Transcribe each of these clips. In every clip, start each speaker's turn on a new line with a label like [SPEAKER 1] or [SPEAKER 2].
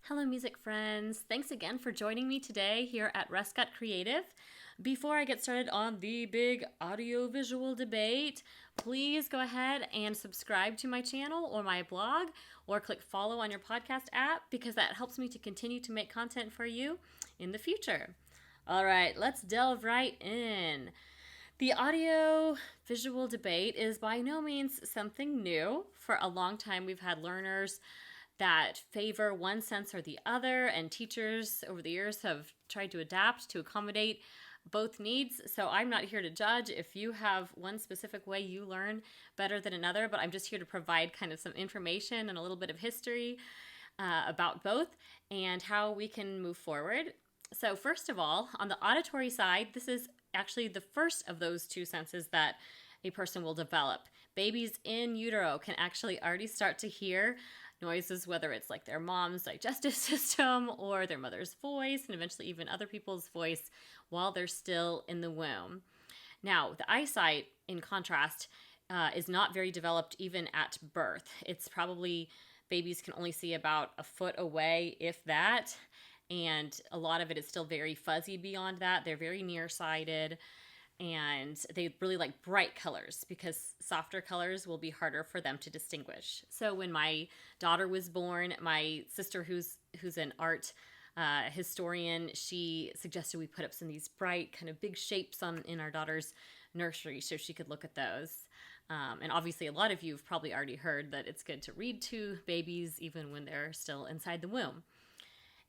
[SPEAKER 1] Hello, music friends. Thanks again for joining me today here at Rescott Creative. Before I get started on the big audio-visual debate, please go ahead and subscribe to my channel or my blog, or click follow on your podcast app because that helps me to continue to make content for you in the future. All right, let's delve right in. The audio-visual debate is by no means something new. For a long time, we've had learners that favor one sense or the other, and teachers over the years have tried to adapt to accommodate both needs. So I'm not here to judge if you have one specific way you learn better than another, but I'm just here to provide kind of some information and a little bit of history about both and how we can move forward. So first of all, on the auditory side, this is actually the first of those two senses that a person will develop. Babies in utero can actually already start to hear noises, whether it's like their mom's digestive system or their mother's voice, and eventually even other people's voice while they're still in the womb. Now, the eyesight, in contrast, is not very developed even at birth. It's probably babies can only see about a foot away, if that, and a lot of it is still very fuzzy beyond that. They're very nearsighted. And they really like bright colors because softer colors will be harder for them to distinguish. So when my daughter was born, my sister, who's an art historian, she suggested we put up some of these bright kind of big shapes in our daughter's nursery so she could look at those. And obviously a lot of you have probably already heard that it's good to read to babies even when they're still inside the womb.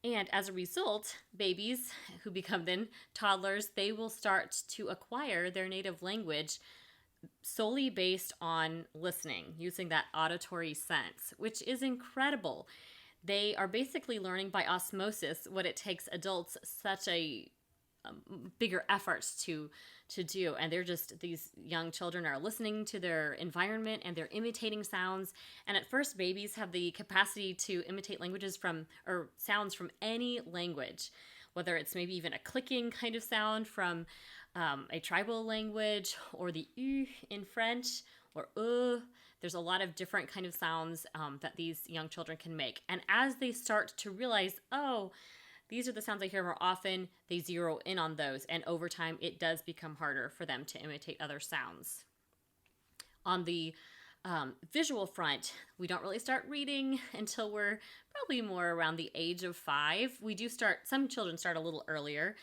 [SPEAKER 1] And as a result, babies who become then toddlers, they will start to acquire their native language solely based on listening, using that auditory sense, which is incredible. They are basically learning by osmosis what it takes adults such a bigger efforts to do. And these young children are listening to their environment and they're imitating sounds. And at first, babies have the capacity to imitate sounds from any language, whether it's maybe even a clicking kind of sound from a tribal language, or the U in French, or There's a lot of different kind of sounds that these young children can make. And as they start to realize, these are the sounds I hear more often, they zero in on those, and over time it does become harder for them to imitate other sounds. On the visual front, we don't really start reading until we're probably more around the age of 5. Some children start a little earlier,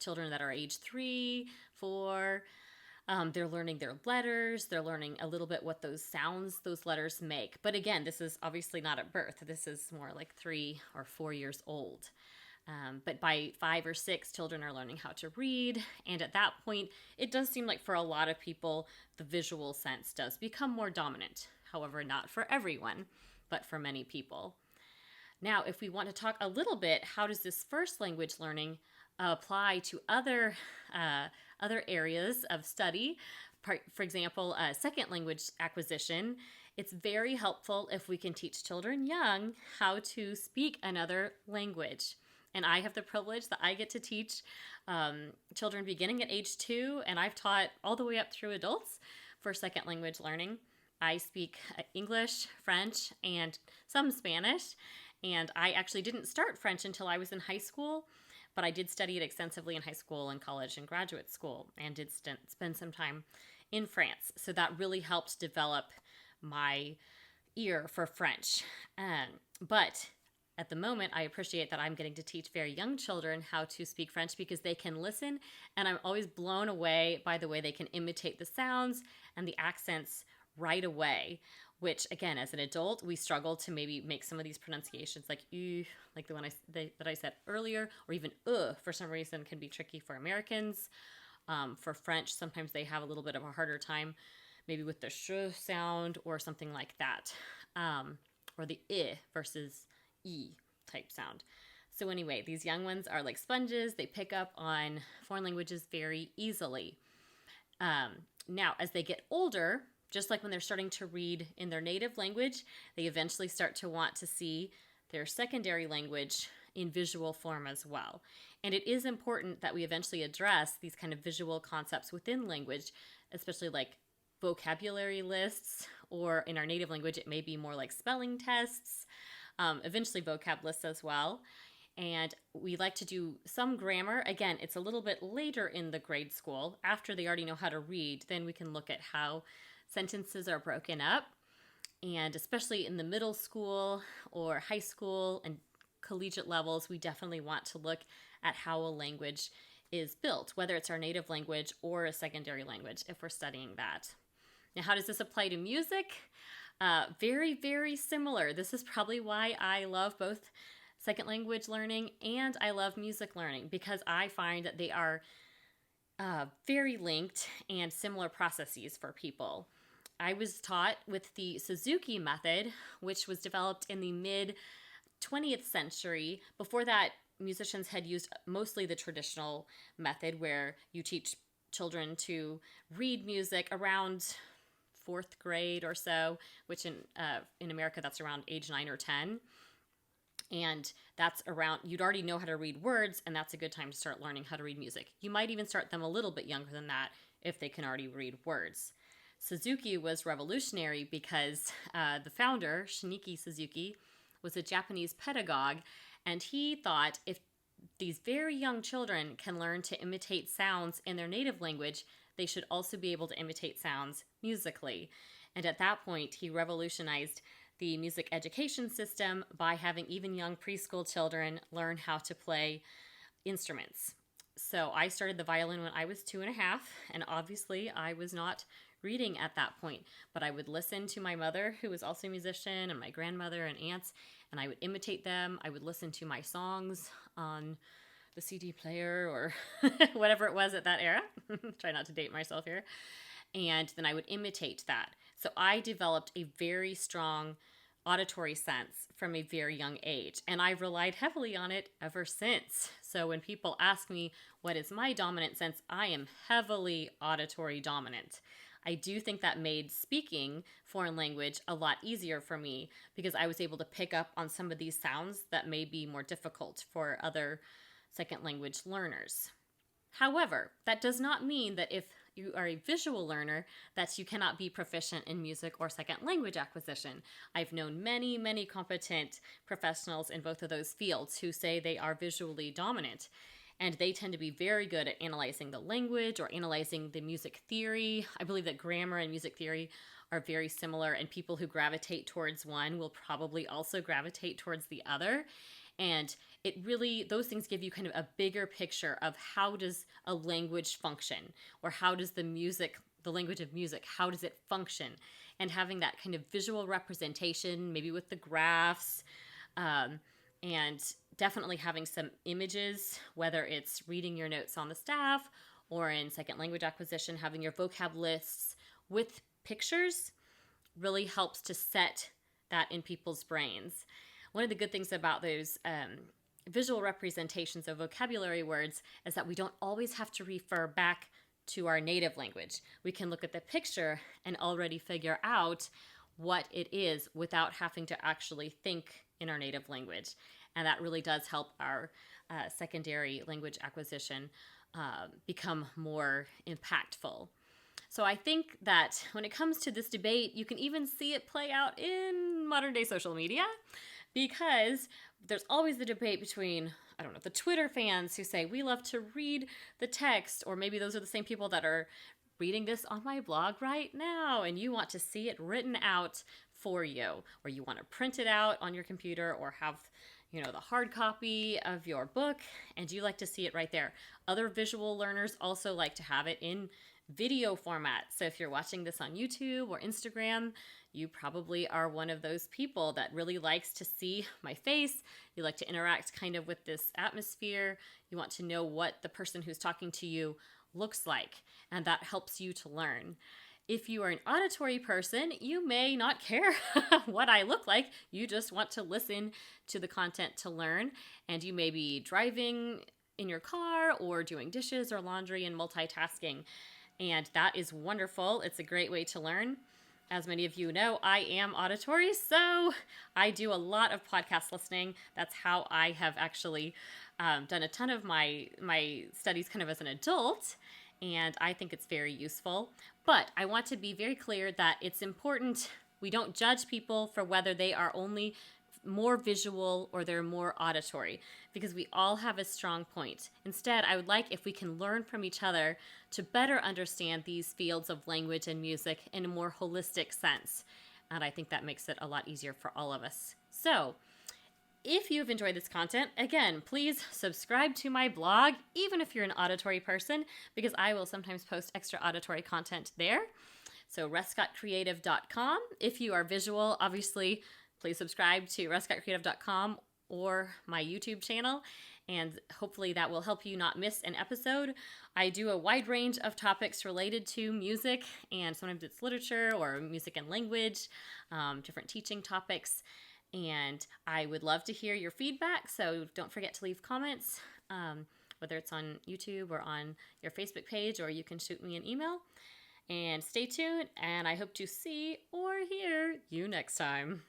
[SPEAKER 1] children that are age 3, 4, they're learning their letters. They're learning a little bit what those letters make. But again, this is obviously not at birth. This is more like 3 or 4 years old. But by 5 or 6, children are learning how to read. And at that point, it does seem like for a lot of people, the visual sense does become more dominant. However, not for everyone, but for many people. Now, if we want to talk a little bit, how does this first language learning apply to other areas of study? For example, second language acquisition. It's very helpful if we can teach children young how to speak another language. And I have the privilege that I get to teach children beginning at age 2, and I've taught all the way up through adults for second language learning. I speak English, French, and some Spanish. And I actually didn't start French until I was in high school, but I did study it extensively in high school and college and graduate school, and did spend some time in France. So that really helped develop my ear for French. But at the moment, I appreciate that I'm getting to teach very young children how to speak French because they can listen, and I'm always blown away by the way they can imitate the sounds and the accents right away, which again, as an adult, we struggle to maybe make some of these pronunciations like "u," like the one that I said earlier, or even for some reason can be tricky for Americans. For French, sometimes they have a little bit of a harder time, maybe with the sh sound or something like that, or the I versus E type sound. So anyway, these young ones are like sponges. They pick up on foreign languages very easily. Now, as they get older, just like when they're starting to read in their native language, they eventually start to want to see their secondary language in visual form as well. And it is important that we eventually address these kind of visual concepts within language, especially like vocabulary lists, or in our native language, it may be more like spelling tests, eventually vocab lists as well. And we like to do some grammar. Again, it's a little bit later in the grade school. After they already know how to read, then we can look at how sentences are broken up. And especially in the middle school or high school and collegiate levels, we definitely want to look at how a language is built, whether it's our native language or a secondary language, if we're studying that. Now, how does this apply to music? Very, very similar. This is probably why I love both second language learning and I love music learning, because I find that they are very linked and similar processes for people. I was taught with the Suzuki Method, which was developed in the mid 20th century. Before that, musicians had used mostly the traditional method where you teach children to read music around fourth grade or so, which in America, that's around age 9 or 10. And that's around, you'd already know how to read words, and that's a good time to start learning how to read music. You might even start them a little bit younger than that if they can already read words. Suzuki was revolutionary because the founder, Shinichi Suzuki, was a Japanese pedagogue, and he thought if these very young children can learn to imitate sounds in their native language, they should also be able to imitate sounds musically. And at that point, he revolutionized the music education system by having even young preschool children learn how to play instruments. So I started the violin when I was 2.5, and obviously I was not reading at that point, but I would listen to my mother, who was also a musician, and my grandmother and aunts, and I would imitate them. I would listen to my songs on the CD player or whatever it was at that era. Try not to date myself here. And then I would imitate that. So I developed a very strong auditory sense from a very young age, and I've relied heavily on it ever since. So when people ask me what is my dominant sense, I am heavily auditory dominant. I do think that made speaking foreign language a lot easier for me because I was able to pick up on some of these sounds that may be more difficult for other second language learners. However, that does not mean that if you are a visual learner that you cannot be proficient in music or second language acquisition. I've known many, many competent professionals in both of those fields who say they are visually dominant. And they tend to be very good at analyzing the language or analyzing the music theory. I believe that grammar and music theory are very similar, and people who gravitate towards one will probably also gravitate towards the other. And it really, those things give you kind of a bigger picture of how does a language function, or how does the language of music, how does it function? And having that kind of visual representation, maybe with the graphs, and definitely having some images, whether it's reading your notes on the staff or in second language acquisition, having your vocab lists with pictures really helps to set that in people's brains. One of the good things about those visual representations of vocabulary words is that we don't always have to refer back to our native language. We can look at the picture and already figure out what it is without having to actually think in our native language. And that really does help our secondary language acquisition become more impactful. So I think that when it comes to this debate, you can even see it play out in modern day social media, because there's always the debate between, I don't know, the Twitter fans who say, we love to read the text, or maybe those are the same people that are reading this on my blog right now, and you want to see it written out for you, or you want to print it out on your computer or have, the hard copy of your book, and you like to see it right there. Other visual learners also like to have it in video format. So if you're watching this on YouTube or Instagram, you probably are one of those people that really likes to see my face. You like to interact kind of with this atmosphere. You want to know what the person who's talking to you looks like, and that helps you to learn. If you are an auditory person, you may not care what I look like. You just want to listen to the content to learn, and you may be driving in your car or doing dishes or laundry and multitasking. And that is wonderful. It's a great way to learn. As many of you know, I am auditory, so I do a lot of podcast listening. That's how I have actually done a ton of my studies kind of as an adult, and I think it's very useful. But I want to be very clear that it's important we don't judge people for whether they are only more visual or they're more auditory, because we all have a strong point. Instead, I would like if we can learn from each other to better understand these fields of language and music in a more holistic sense. And I think that makes it a lot easier for all of us. So, if you've enjoyed this content, again, please subscribe to my blog, even if you're an auditory person, because I will sometimes post extra auditory content there. So rescottcreative.com. If you are visual, obviously, please subscribe to rescottcreative.com or my YouTube channel, and hopefully that will help you not miss an episode. I do a wide range of topics related to music, and sometimes it's literature or music and language, different teaching topics. And I would love to hear your feedback, so don't forget to leave comments, whether it's on YouTube or on your Facebook page, or you can shoot me an email. And stay tuned, and I hope to see or hear you next time.